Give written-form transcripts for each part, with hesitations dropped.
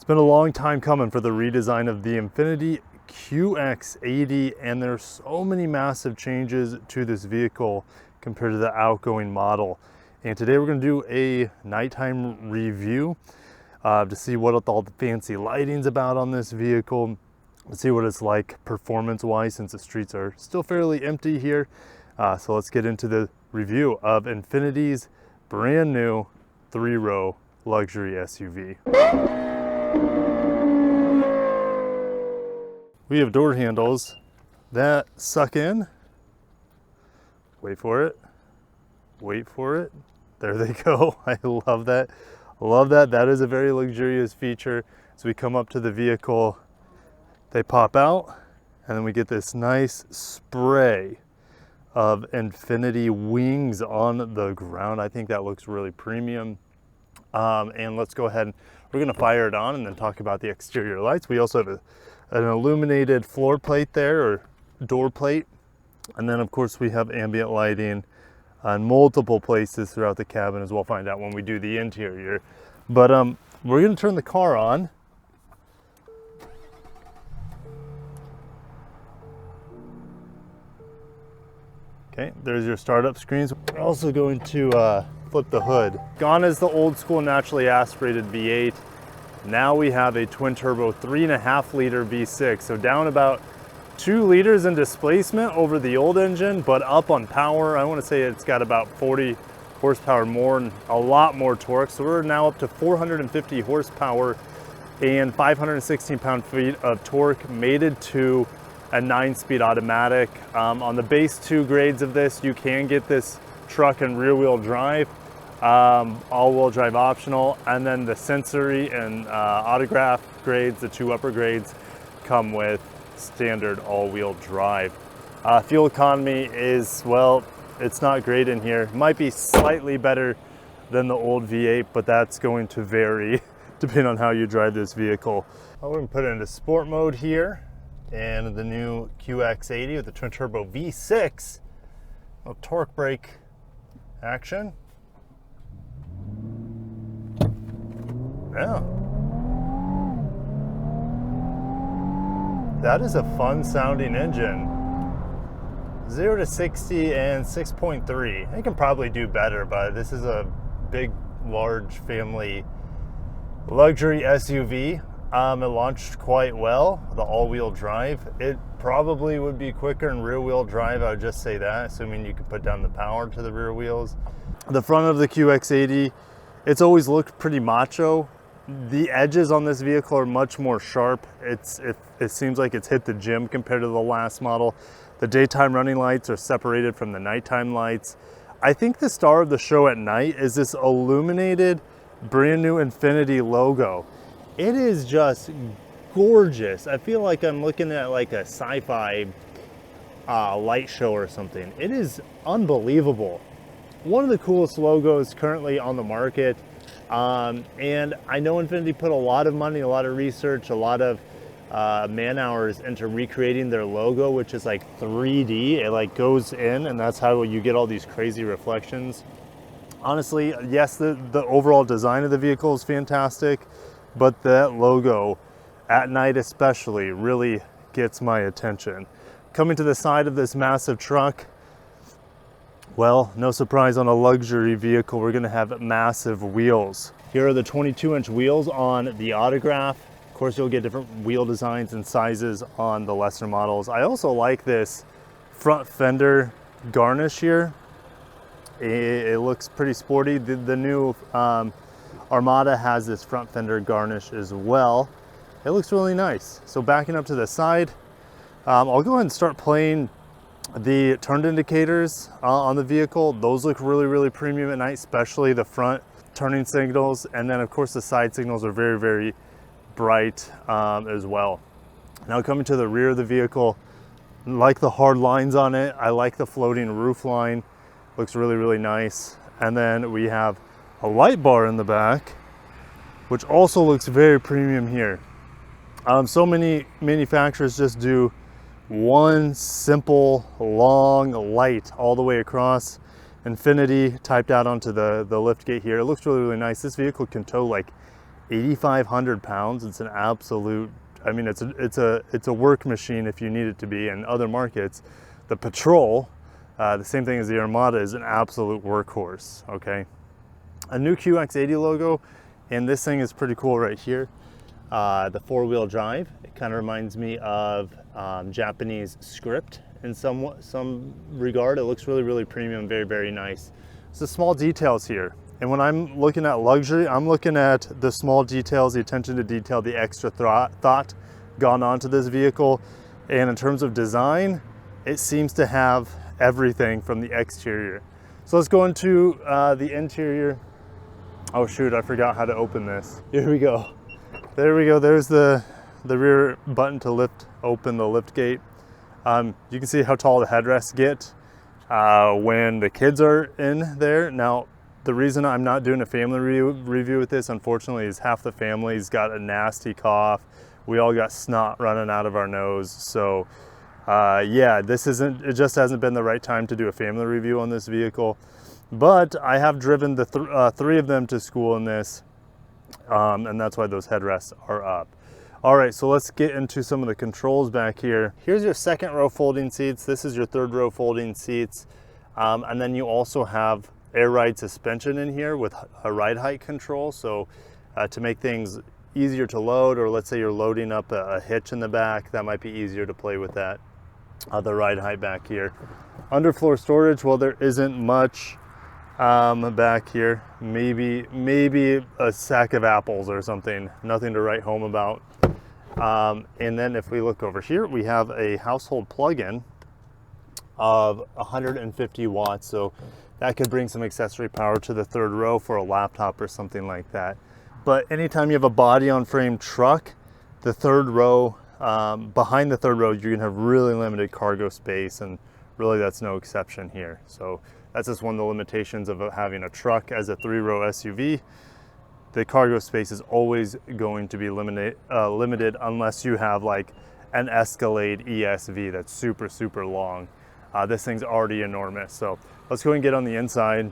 It's been a long time coming for the redesign of the Infiniti QX80, and there's so many massive changes to this vehicle compared to the outgoing model. And today we're going to do a nighttime review to see what all the fancy lighting's about on this vehicle, see what it's like performance-wise since the streets are still fairly empty here. So let's get into the review of Infiniti's brand new 3-row luxury SUV. We have door handles that suck in. Wait for it. Wait for it. There they go. I love that. I love that. That is a very luxurious feature. As we come up to the vehicle, they pop out, and then we get this nice spray of Infiniti wings on the ground. I think that looks really premium. And let's go ahead and we're going to fire it on and then talk about the exterior lights. We also have an illuminated floor plate there, or door plate. And then of course we have ambient lighting on multiple places throughout the cabin, as we'll find out when we do the interior. But we're going to turn the car on. Okay, there's your startup screens. We're also going to flip the hood. Gone is the old school naturally aspirated V8. Now we have a twin turbo 3.5 liter V6. So down about 2 liters in displacement over the old engine, but up on power. I want to say it's got about 40 horsepower more and a lot more torque. So we're now up to 450 horsepower and 516 pound-feet of torque, mated to a 9-speed automatic. On the base 2 grades of this, you can get this truck in rear-wheel drive, all-wheel drive optional, and then the sensory and autograph grades, the 2 upper grades, come with standard all-wheel drive. Fuel economy is, well, it's not great in here. It might be slightly better than the old V8, but that's going to vary depending on how you drive this vehicle. We're going to put it into sport mode here, and the new QX80 with the twin turbo V6, a torque brake action. Yeah. That is a fun sounding engine. 0 to 60 in 6.3. It can probably do better, but this is a big, large family luxury SUV. It launched quite well, the all-wheel drive. It probably would be quicker in rear-wheel drive, I would just say that, assuming you can put down the power to the rear wheels. The front of the QX80, it's always looked pretty macho. The edges on this vehicle are much more sharp. It seems like it's hit the gym compared to the last model. The daytime running lights are separated from the nighttime lights. I think the star of the show at night is this illuminated brand new Infiniti logo. It is just gorgeous. I feel like I'm looking at like a sci-fi light show or something. It is unbelievable. One of the coolest logos currently on the market. And I know Infiniti put a lot of money, a lot of research, a lot of man hours into recreating their logo, which is like 3D. It like goes in, and that's how you get all these crazy reflections. Honestly, yes, the overall design of the vehicle is fantastic, but that logo at night especially really gets my attention. Coming to the side of this massive truck, well, no surprise on a luxury vehicle, we're going to have massive wheels. Here are the 22-inch wheels on the autograph. Of course, you'll get different wheel designs and sizes on the lesser models. I also like this front fender garnish here. It looks pretty sporty. The new Armada has this front fender garnish as well. It looks really nice. So backing up to the side, I'll go ahead and start playing the turn indicators on the vehicle. Those look really, really premium at night, especially the front turning signals. And then of course the side signals are very, very bright as well. Now coming to the rear of the vehicle, I like the hard lines on it. I like the floating roof line. Looks really, really nice. And then we have a light bar in the back, which also looks very premium here. So many manufacturers just do one simple long light all the way across. Infiniti typed out onto the lift gate here. It looks really, really nice. This vehicle can tow like 8,500 pounds. It's an absolute, I mean, it's a work machine if you need it to be. In other markets, the Patrol, the same thing as the Armada, is an absolute workhorse, okay? A new QX80 logo, and this thing is pretty cool right here. The four-wheel drive, it kind of reminds me of Japanese script in some regard. It looks really, really premium, very, very nice. So small details here. And when I'm looking at luxury, I'm looking at the small details, the attention to detail, the extra thought gone onto this vehicle. And in terms of design, it seems to have everything from the exterior. So let's go into the interior. Oh shoot, I forgot how to open this. Here we go. There we go, there's the rear button to lift open the lift gate. You can see how tall the headrests get when the kids are in there. Now, the reason I'm not doing a family review with this, unfortunately, is half the family's got a nasty cough. We all got snot running out of our nose. So yeah, it just hasn't been the right time to do a family review on this vehicle. But I have driven the three of them to school in this, and that's why those headrests are up. All right, so let's get into some of the controls back here. Here's your second row folding seats. This is your third row folding seats. And then you also have air ride suspension in here with a ride height control. So to make things easier to load, or let's say you're loading up a hitch in the back, that might be easier to play with that. The ride height back here. Underfloor storage, well, there isn't much back here. Maybe a sack of apples or something. Nothing to write home about. And then if we look over here, we have a household plug-in of 150 watts. So that could bring some accessory power to the third row for a laptop or something like that. But anytime you have a body on frame truck, the third row, behind the third row, you're gonna have really limited cargo space, and really that's no exception here. So that's just one of the limitations of having a truck as a three-row SUV. The cargo space is always going to be limited unless you have like an Escalade ESV that's super, super long. This thing's already enormous. So let's go and get on the inside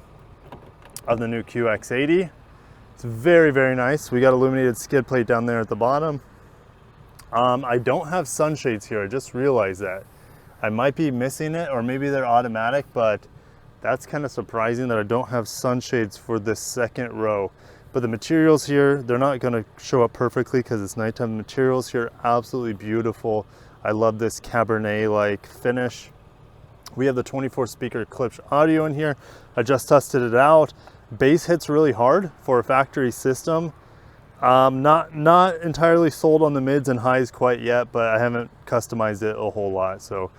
of the new QX80. It's very, very nice. We got illuminated skid plate down there at the bottom. I don't have sunshades here. I just realized that. I might be missing it, or maybe they're automatic, but that's kind of surprising that I don't have sunshades for this second row. But the materials here, they're not gonna show up perfectly because it's nighttime. The materials here are absolutely beautiful. I love this Cabernet-like finish. We have the 24 speaker Klipsch audio in here. I just tested it out. Bass hits really hard for a factory system. Not entirely sold on the mids and highs quite yet, but I haven't customized it a whole lot. So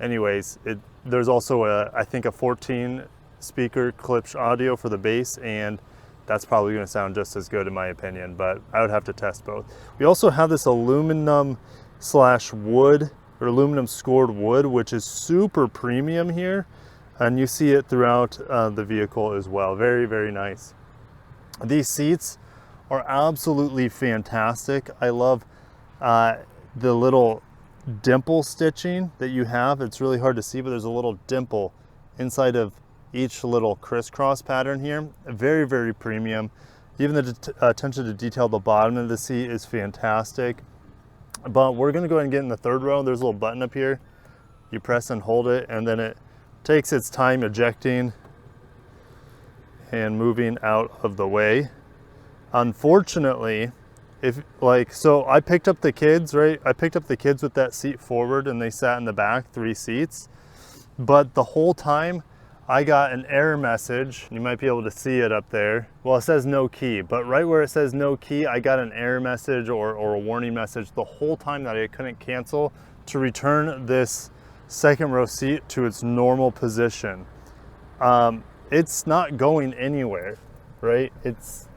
anyways, there's also I think a 14 speaker Klipsch audio for the bass, and that's probably going to sound just as good in my opinion, but I would have to test both. We also have this aluminum slash wood, or aluminum scored wood, which is super premium here, and you see it throughout the vehicle as well. Very, very nice. These seats are absolutely fantastic. I love the little dimple stitching that you have. It's really hard to see, but there's a little dimple inside of each little crisscross pattern here. Very, very premium. Even the attention to detail at the bottom of the seat is fantastic. But we're gonna go ahead and get in the third row. There's a little button up here. You press and hold it, and then it takes its time ejecting and moving out of the way. Unfortunately, so I picked up the kids, right? I picked up the kids with that seat forward, and they sat in the back, 3 seats. But the whole time, I got an error message. You might be able to see it up there. Well, it says no key, but right where it says no key, I got an error message or a warning message the whole time that I couldn't cancel to return this second row seat to its normal position. It's not going anywhere, right? It's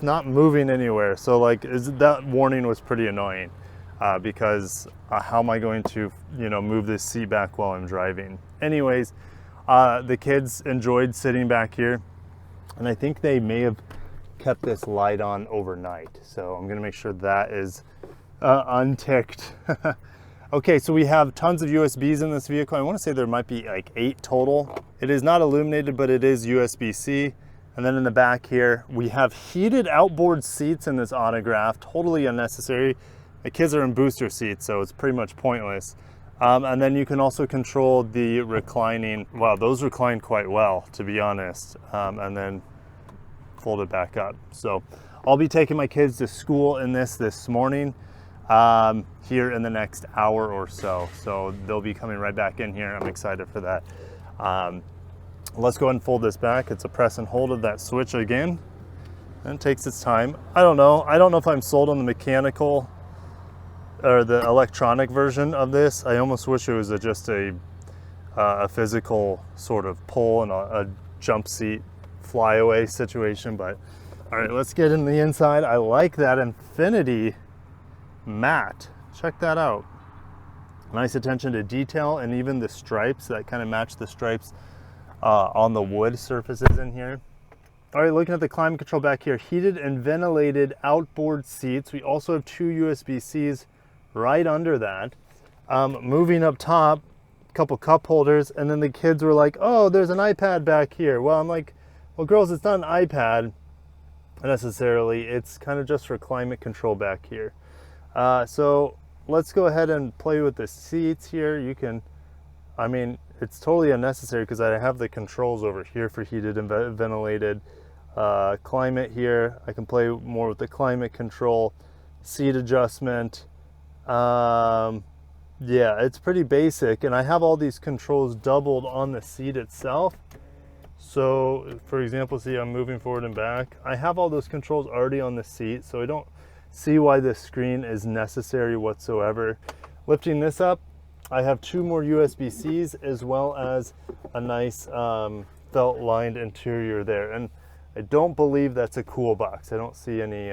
not moving anywhere. So like that warning was pretty annoying because how am I going to, move this seat back while I'm driving? Anyways, the kids enjoyed sitting back here, and I think they may have kept this light on overnight. So I'm gonna make sure that is unticked. Okay, so we have tons of USBs in this vehicle. I wanna say there might be like 8 total. It is not illuminated, but it is USB-C. And then in the back here, we have heated outboard seats in this autograph, totally unnecessary. The kids are in booster seats, so it's pretty much pointless. And then you can also control the reclining. Wow, those recline quite well, to be honest. And then fold it back up. So I'll be taking my kids to school in this morning, here in the next hour or so. So they'll be coming right back in here. I'm excited for that. Let's go ahead and fold this back. It's a press and hold of that switch again. And it takes its time. I don't know if I'm sold on the mechanical or the electronic version of this. I almost wish it was just a physical sort of pull and a jump seat flyaway situation. But all right, let's get in the inside. I like that Infiniti matte. Check that out. Nice attention to detail, and even the stripes that kind of match the stripes on the wood surfaces in here. All right, looking at the climate control back here, heated and ventilated outboard seats. We also have 2 USB-Cs right under that. Moving up top, a couple cup holders, and then the kids were like, oh, there's an iPad back here. Well, I'm like, well, girls, it's not an iPad necessarily. It's kind of just for climate control back here. So let's go ahead and play with the seats here. You can, I mean, it's totally unnecessary because I have the controls over here for heated and ventilated. Climate here, I can play more with the climate control, seat adjustment. Yeah, it's pretty basic, and I have all these controls doubled on the seat itself. So for example, see, I'm moving forward and back. I have all those controls already on the seat, so I don't see why this screen is necessary whatsoever. Lifting this up, I have 2 more USB-Cs as well as a nice felt lined interior there. And I don't believe that's a cool box. I don't see any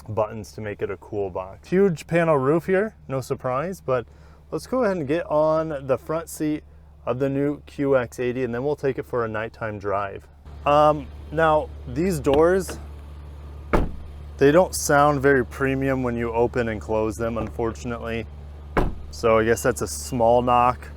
buttons to make it a cool box. Huge panel roof here, no surprise, but let's go ahead and get on the front seat of the new QX80, and then we'll take it for a nighttime drive. Now, these doors, they don't sound very premium when you open and close them, unfortunately. So I guess that's a small knock.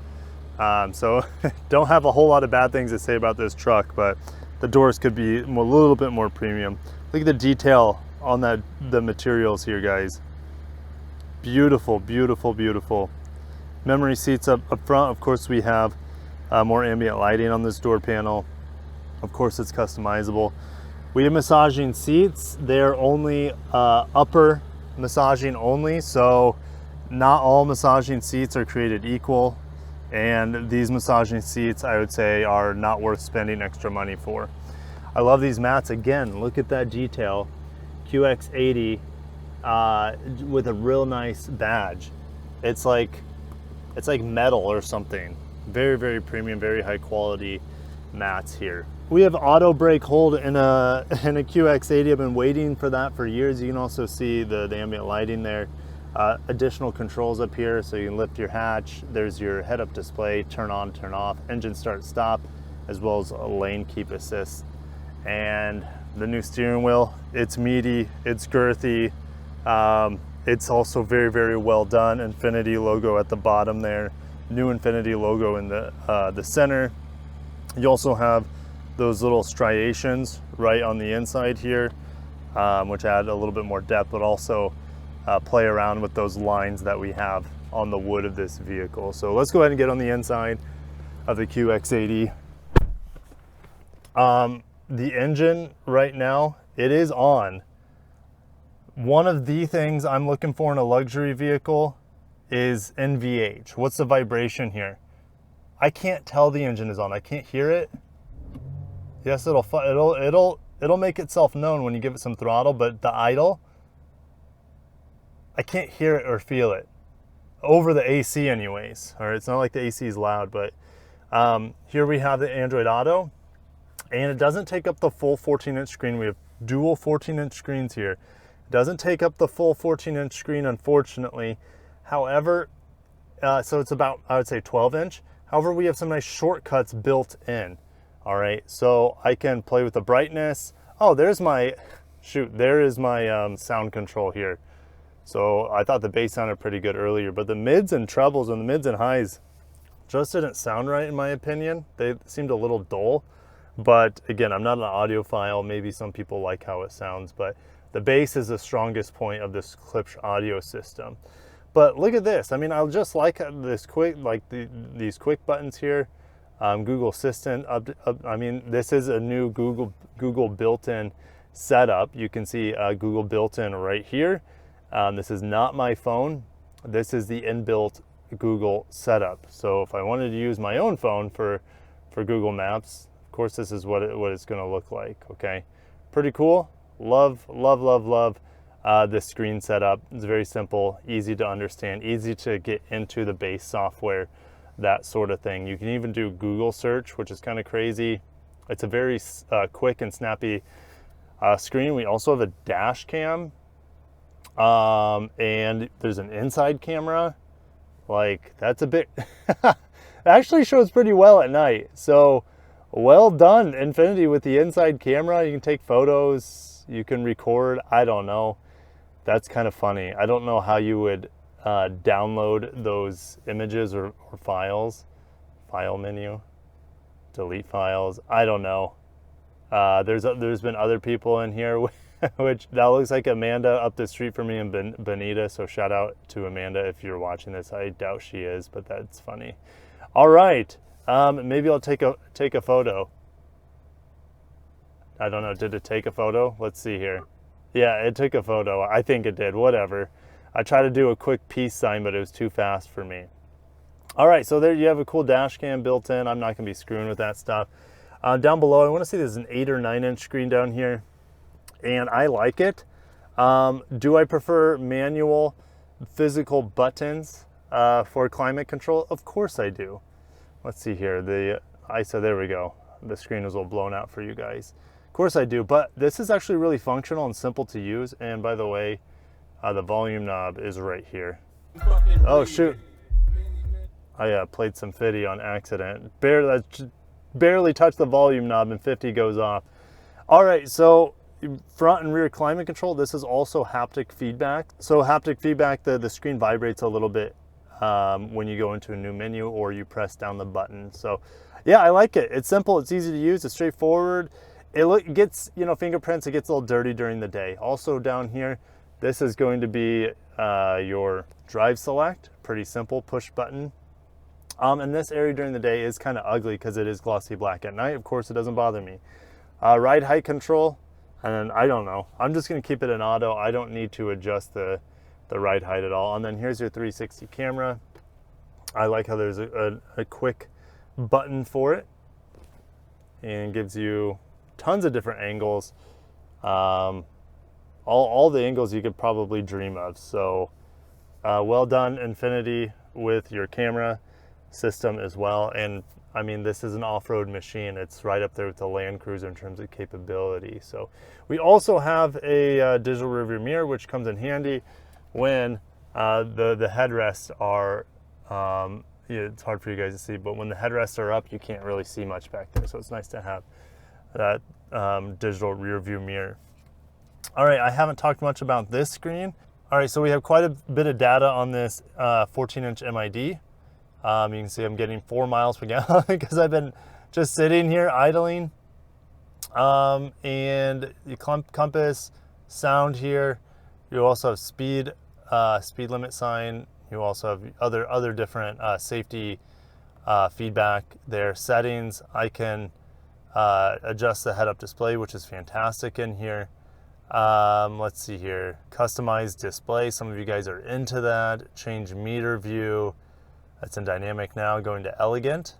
So don't have a whole lot of bad things to say about this truck, but the doors could be a little bit more premium. Look at the detail on the materials here, guys. Beautiful, beautiful, beautiful. Memory seats up front. Of course, we have more ambient lighting on this door panel. Of course, it's customizable. We have massaging seats. They're only upper massaging only, so not all massaging seats are created equal, and these massaging seats, I would say, are not worth spending extra money for. I love these mats. Again, look at that detail. QX80 with a real nice badge. It's like metal or something. Very, very premium, very high quality mats here. We have auto brake hold in a QX80. I've been waiting for that for years. You can also see the ambient lighting there. Additional controls up here, so you can lift your hatch. There's your head-up display, turn on, turn off, engine start, stop, as well as a lane keep assist. And the new steering wheel, it's meaty, it's girthy. It's also very, very well done. Infiniti logo at the bottom there. New Infiniti logo in the center. You also have those little striations right on the inside here, which add a little bit more depth, but also play around with those lines that we have on the wood of this vehicle. So let's go ahead and get on the inside of the QX80. The engine right now, it is on. One of the things I'm looking for in a luxury vehicle is NVH. What's the vibration here? I can't tell the engine is on. I can't hear it. Yes, it'll make itself known when you give it some throttle, but the idle, I can't hear it or feel it over the AC anyways. All right, it's not like the AC is loud, but here we have the Android Auto, and it doesn't take up the full 14-inch screen. We have dual 14-inch screens here. It doesn't take up the full 14-inch screen, unfortunately. However, so it's about, I would say, 12-inch. However, we have some nice shortcuts built in. All right, so I can play with the brightness. Oh, there's my, shoot, there is my sound control here. So I thought the bass sounded pretty good earlier, but the mids and trebles and the mids and highs just didn't sound right in my opinion. They seemed a little dull. But again, I'm not an audiophile. Maybe some people like how it sounds, but the bass is the strongest point of this Klipsch audio system. But look at this. I mean, I just like this quick, like these quick buttons here. Google Assistant. I mean, this is a new Google built-in setup. You can see Google built-in right here. This is not my phone. This is the inbuilt Google setup. So if I wanted to use my own phone for Google Maps, of course, this is what it's going to look like. Okay, pretty cool. Love this screen setup. It's very simple, easy to understand, easy to get into the base software, that sort of thing. You can even do Google search, which is kind of crazy. It's a very quick and snappy screen. We also have a dash cam, and there's an inside camera. Like, that's a bit it actually shows pretty well at night. So well done, Infiniti, with the inside camera. You can take photos, you can record. I don't know, that's kind of funny. I don't know how you would download those images or files. File menu, delete files. I don't know. There's been other people in here which that looks like Amanda up the street from me in Bonita. So shout out to Amanda if you're watching this. I doubt she is, but that's funny. All right, maybe I'll take a photo. I don't know. Did it take a photo? Let's see here. Yeah, it took a photo. I think it did. Whatever. I tried to do a quick peace sign, but it was too fast for me. All right, so there you have a cool dash cam built in. I'm not going to be screwing with that stuff. Down below, I want to see there's an 8 or 9 inch screen down here, and I like it. Do I prefer manual physical buttons for climate control? Of course I do. Let's see here. The ISO, there we go. The screen was a little blown out for you guys. Of course I do, but this is actually really functional and simple to use. And by the way, the volume knob is right here. Oh shoot. I played some Fitty on accident. Barely touched the volume knob and 50 goes off. All right, so front and rear climate control. This is also haptic feedback. So haptic feedback, the screen vibrates a little bit when you go into a new menu or you press down the button. So yeah, I like it. It's simple, it's easy to use, it's straightforward. It gets, you know, fingerprints, it gets a little dirty during the day. Also down here, this is going to be your drive select, pretty simple push button. And this area during the day is kind of ugly because it is glossy black. At night, of course, it doesn't bother me. Ride height control, and then I don't know. I'm just going to keep it in auto. I don't need to adjust the ride height at all. And then here's your 360 camera. I like how there's a quick button for it and gives you tons of different angles. All the angles you could probably dream of. So well done, Infiniti, with your camera system as well. And I mean, this is an off-road machine. It's right up there with the Land Cruiser in terms of capability. So we also have a digital rearview mirror, which comes in handy when the headrests are, yeah, it's hard for you guys to see, but when the headrests are up, you can't really see much back there. So it's nice to have that digital rearview mirror. All right, I haven't talked much about this screen. All right, so we have quite a bit of data on this 14-inch MID. You can see I'm getting 4 miles per gallon because I've been just sitting here idling. And the compass, sound here. You also have speed limit sign. You also have other different safety feedback there. Settings, I can adjust the head-up display, which is fantastic in here. Let's see here, customized display. Some of you guys are into that. Change meter view. That's in dynamic now. Going to elegant.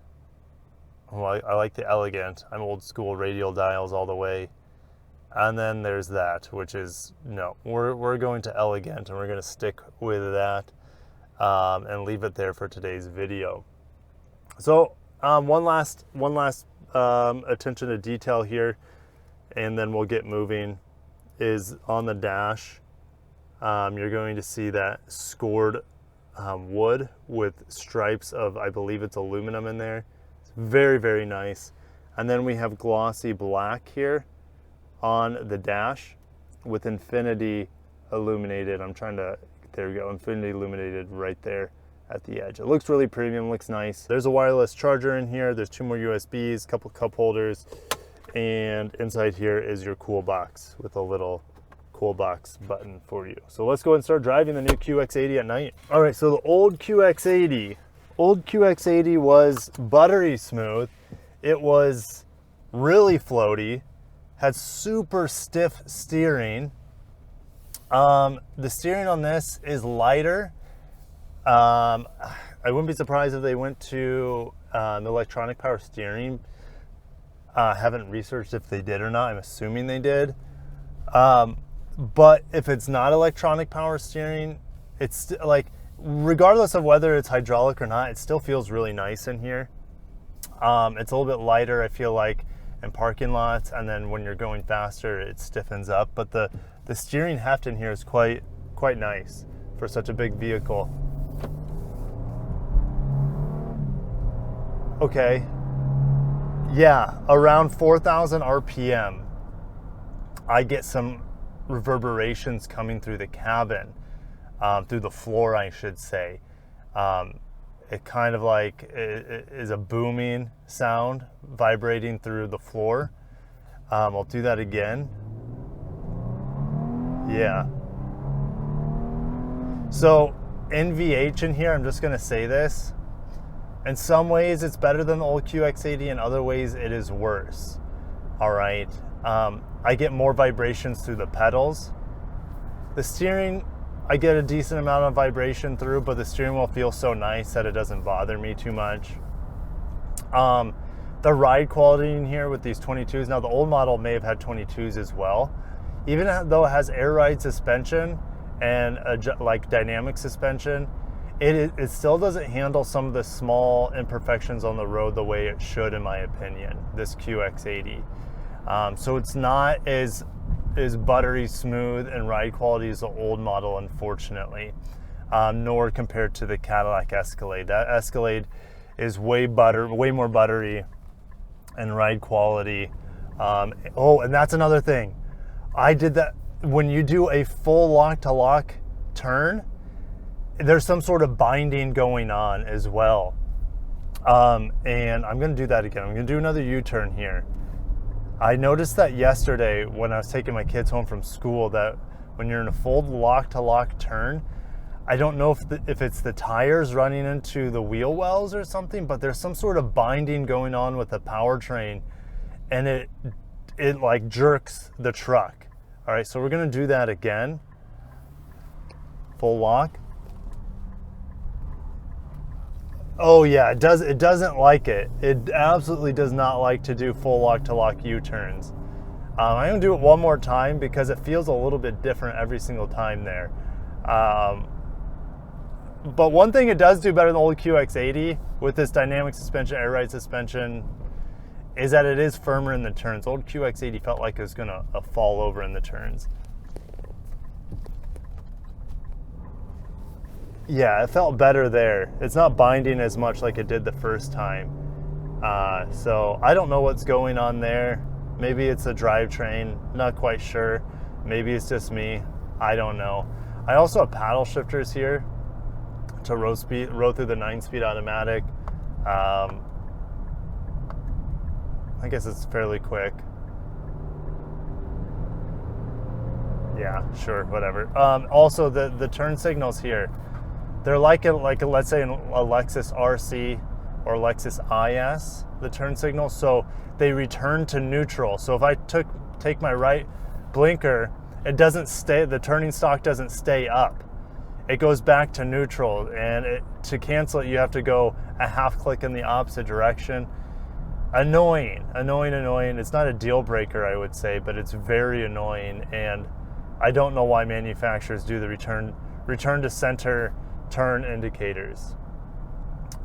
Well, I like the elegant. I'm old school, radial dials all the way. And then there's that, which is, no, we're going to elegant, and we're going to stick with that and leave it there for today's video. So one last attention to detail here, and then we'll get moving, is on the dash. You're going to see that scored wood with stripes of, I believe it's aluminum in there. It's very, very nice. And then we have glossy black here on the dash with Infiniti illuminated. I'm trying to, there we go, Infiniti illuminated right there at the edge. It looks really premium, looks nice. There's a wireless charger in here. There's 2 more USBs, a couple cup holders. and inside here is your cool box with a little cool box button for you. So let's go and start driving the new QX80 at night. All right, so the old QX80 was buttery smooth. It was really floaty, had super stiff steering. The steering on this is lighter. I wouldn't be surprised if they went to the electronic power steering. Haven't researched if they did or not. I'm assuming they did. But if it's not electronic power steering, it's like, regardless of whether it's hydraulic or not, it still feels really nice in here. It's a little bit lighter, I feel like, in parking lots, and then when you're going faster, it stiffens up. But the steering heft in here is quite nice for such a big vehicle. Okay, yeah, around 4,000 RPM, I get some reverberations coming through the cabin, through the floor, I should say. It kind of like it is a booming sound vibrating through the floor. I'll do that again. Yeah. So NVH in here, I'm just gonna say this. In some ways it's better than the old QX80, in other ways it is worse. All right. I get more vibrations through the pedals. The steering, I get a decent amount of vibration through, but the steering wheel feels so nice that it doesn't bother me too much. The ride quality in here with these 22s, now the old model may have had 22s as well. Even though it has air ride suspension and like dynamic suspension, it still doesn't handle some of the small imperfections on the road the way it should, in my opinion, this QX80. So it's not as buttery smooth and ride quality as the old model, unfortunately, nor compared to the Cadillac Escalade. That Escalade is way more buttery and ride quality. Oh, and that's another thing. I did that when you do a full lock-to-lock turn, there's some sort of binding going on as well. And I'm gonna do that again. I'm gonna do another U-turn here. I noticed that yesterday when I was taking my kids home from school, that when you're in a full lock-to-lock turn, I don't know if it's the tires running into the wheel wells or something, but there's some sort of binding going on with the powertrain, and it like jerks the truck. All right, so we're gonna do that again. Full lock. Oh yeah, it doesn't like it. It absolutely does not like to do full lock-to-lock U-turns. I'm gonna do it one more time because it feels a little bit different every single time there. But one thing it does do better than the old QX80 with this dynamic suspension, air ride suspension, is that it is firmer in the turns. Old QX80 felt like it was gonna fall over in the turns. Yeah, it felt better there. It's not binding as much like it did the first time. So I don't know what's going on there. Maybe it's a drivetrain, not quite sure. Maybe it's just me, I don't know. I also have paddle shifters here to roll through the 9-speed automatic. I guess it's fairly quick. Yeah, sure, whatever. Also, the turn signals here, they're like let's say a Lexus RC or Lexus IS, the turn signals. So they return to neutral. So if I take my right blinker, it doesn't stay, the turning stalk doesn't stay up. It goes back to neutral, and to cancel it, you have to go a half click in the opposite direction. Annoying. It's not a deal breaker, I would say, but it's very annoying, and I don't know why manufacturers do the return to center turn indicators.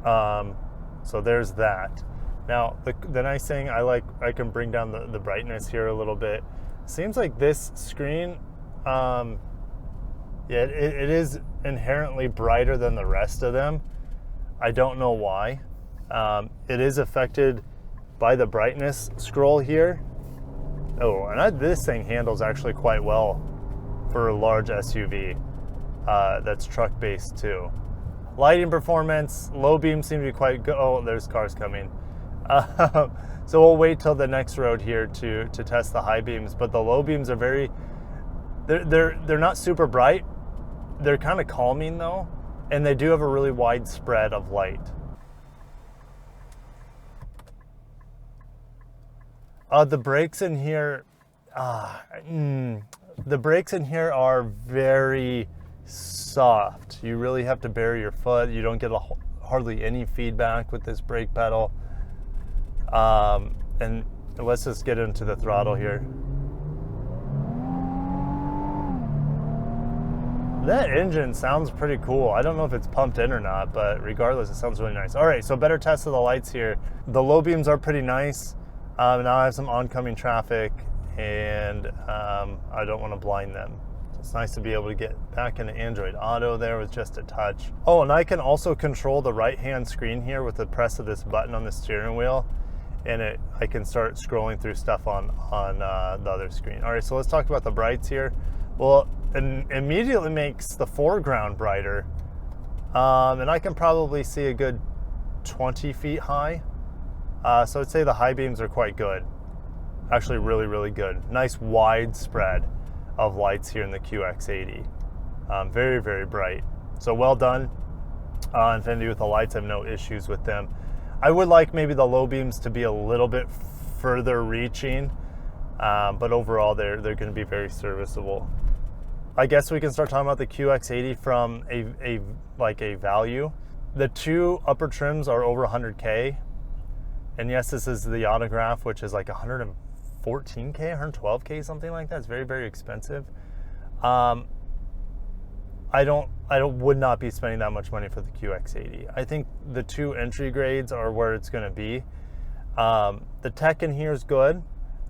So there's that. Now the nice thing, I can bring down the brightness here a little bit. Seems like this screen, yeah, it is inherently brighter than the rest of them. I don't know why. It is affected by the brightness scroll here. Oh, and this thing handles actually quite well for a large SUV that's truck based too. Lighting performance, low beams seem to be quite good. Oh, there's cars coming. So we'll wait till the next road here to test the high beams, but the low beams are they're not super bright. They're kind of calming though, and they do have a really wide spread of light. The brakes in here, the brakes in here are very soft. You really have to bury your foot. You don't get hardly any feedback with this brake pedal. And let's just get into the throttle here. That engine sounds pretty cool. I don't know if it's pumped in or not, but regardless, it sounds really nice. All right, so better test of the lights here. The low beams are pretty nice. Now I have some oncoming traffic, and I don't want to blind them. It's nice to be able to get back into Android Auto there with just a touch. Oh, and I can also control the right-hand screen here with the press of this button on the steering wheel, and I can start scrolling through stuff on the other screen. All right, so let's talk about the brights here. Well, it immediately makes the foreground brighter, and I can probably see a good 20 feet high. So I'd say the high beams are quite good. Actually, really, really good. Nice wide spread of lights here in the QX80. Very, very bright. So well done, Infiniti, with the lights. I have no issues with them. I would like maybe the low beams to be a little bit further reaching, but overall they're going to be very serviceable. I guess we can start talking about the QX80 from a value. The two upper trims are over 100K, and yes, this is the autograph, which is like 114K, 112K, something like that. It's very, very expensive. I would not be spending that much money for the QX80. I think the two entry grades are where it's going to be. The tech in here is good.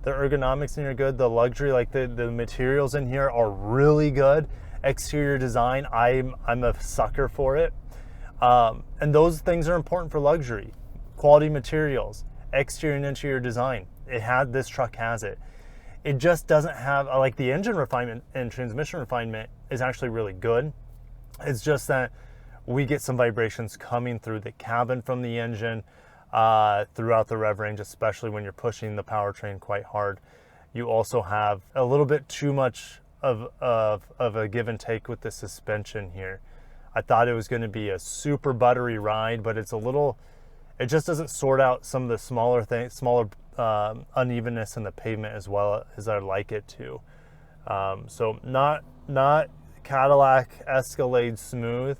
The ergonomics in here are good. The luxury, like the materials in here are really good. Exterior design, I'm a sucker for it. And those things are important for luxury. Quality materials, exterior and interior design. This truck has it. It just doesn't have, like, the engine refinement and transmission refinement is actually really good. It's just that we get some vibrations coming through the cabin from the engine throughout the rev range, especially when you're pushing the powertrain quite hard. You also have a little bit too much of a give and take with the suspension here. I thought it was going to be a super buttery ride, but it just doesn't sort out some of the smaller unevenness in the pavement as well as I'd like it to. So not Cadillac Escalade smooth.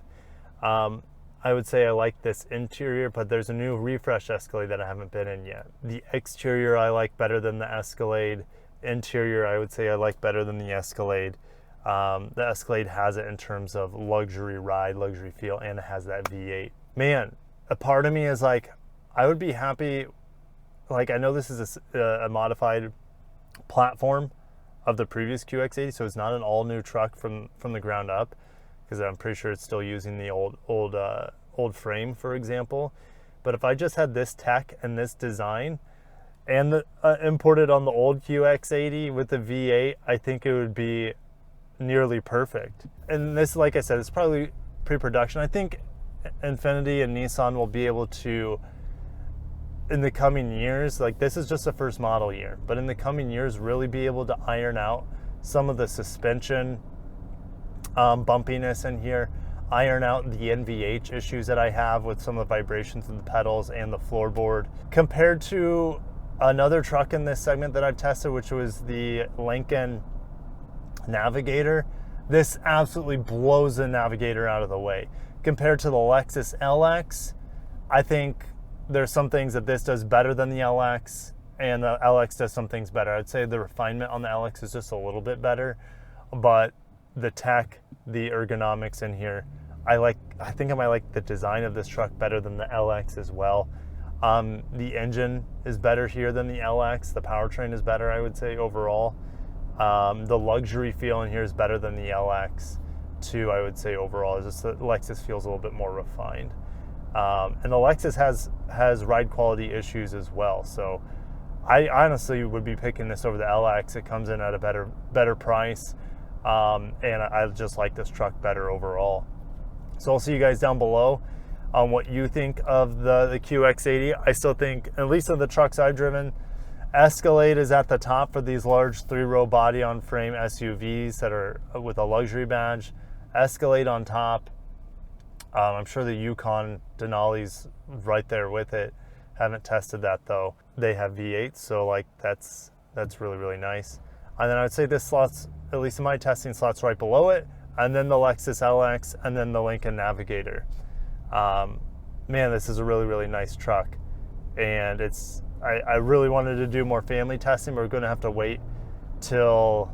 I would say I like this interior, but there's a new refresh Escalade that I haven't been in yet. The exterior I like better than the Escalade. Interior I would say I like better than the Escalade. The Escalade has it in terms of luxury ride, luxury feel, and it has that V8. Man, a part of me is like, I would be happy, like, I know this is a modified platform of the previous QX80, so it's not an all-new truck from the ground up, because I'm pretty sure it's still using the old frame, for example. But if I just had this tech and this design and imported on the old QX80 with the V8, I think it would be nearly perfect. And this, like I said, it's probably pre-production. I think Infiniti and Nissan will be able to, in the coming years, like, this is just the first model year, but in the coming years really be able to iron out some of the suspension bumpiness in here, iron out the NVH issues that I have with some of the vibrations of the pedals and the floorboard. Compared to another truck in this segment that I've tested, which was the Lincoln Navigator, this absolutely blows the Navigator out of the way. Compared to the Lexus LX, I think there's some things that this does better than the LX, and the LX does some things better. I'd say the refinement on the LX is just a little bit better, but the tech, the ergonomics in here, I think I might like the design of this truck better than the LX as well. The engine is better here than the LX. The powertrain is better, I would say, overall. The luxury feel in here is better than the LX too, I would say, overall. It's just that Lexus feels a little bit more refined. And the Lexus has ride quality issues as well. So I honestly would be picking this over the LX. It comes in at a better price. And I just like this truck better overall. So I'll see you guys down below. on what you think of the QX80. I still think, at least of the trucks I've driven, Escalade is at the top for these large 3-row body-on-frame SUVs that are with a luxury badge. Escalade on top. I'm sure the Yukon Denali's right there with it. Haven't tested that though. They have V8, so like that's really, really nice. And then I would say this slots, at least in my testing, slots right below it, and then the Lexus LX, and then the Lincoln Navigator. Man, this is a really, really nice truck, and I really wanted to do more family testing, but we're gonna have to wait till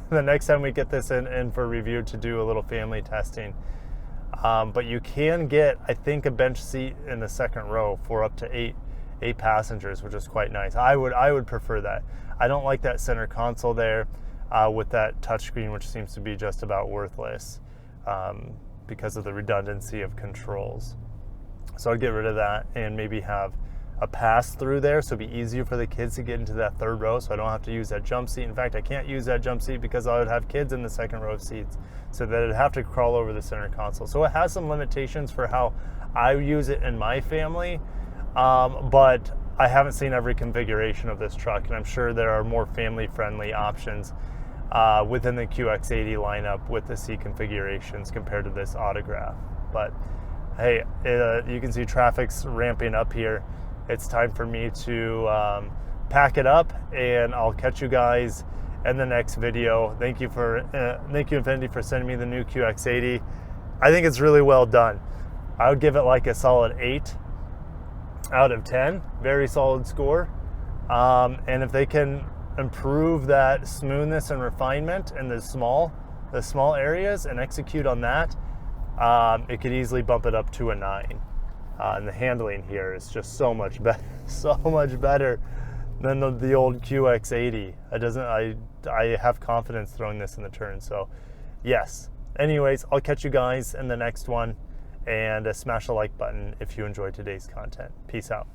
the next time we get this in for review to do a little family testing. But you can get, I think, a bench seat in the second row for up to eight passengers, which is quite nice. I would prefer that. I don't like that center console there with that touchscreen, which seems to be just about worthless because of the redundancy of controls. So I'd get rid of that and maybe have a pass through there, so it'd be easier for the kids to get into that third row, so I don't have to use that jump seat. In fact, I can't use that jump seat because I would have kids in the second row of seats, so that I'd have to crawl over the center console. So it has some limitations for how I use it in my family, but I haven't seen every configuration of this truck, and I'm sure there are more family-friendly options within the QX80 lineup with the seat configurations compared to this Autograph. But hey, you can see traffic's ramping up here. It's time for me to pack it up, and I'll catch you guys in the next video. Thank you Infiniti for sending me the new QX80. I think it's really well done. I would give it like a solid 8 out of 10. Very solid score. And if they can improve that smoothness and refinement in the small areas and execute on that, it could easily bump it up to a 9. And the handling here is just so much better, than the old QX80. I have confidence throwing this in the turn. So, yes. Anyways, I'll catch you guys in the next one, and smash the like button if you enjoyed today's content. Peace out.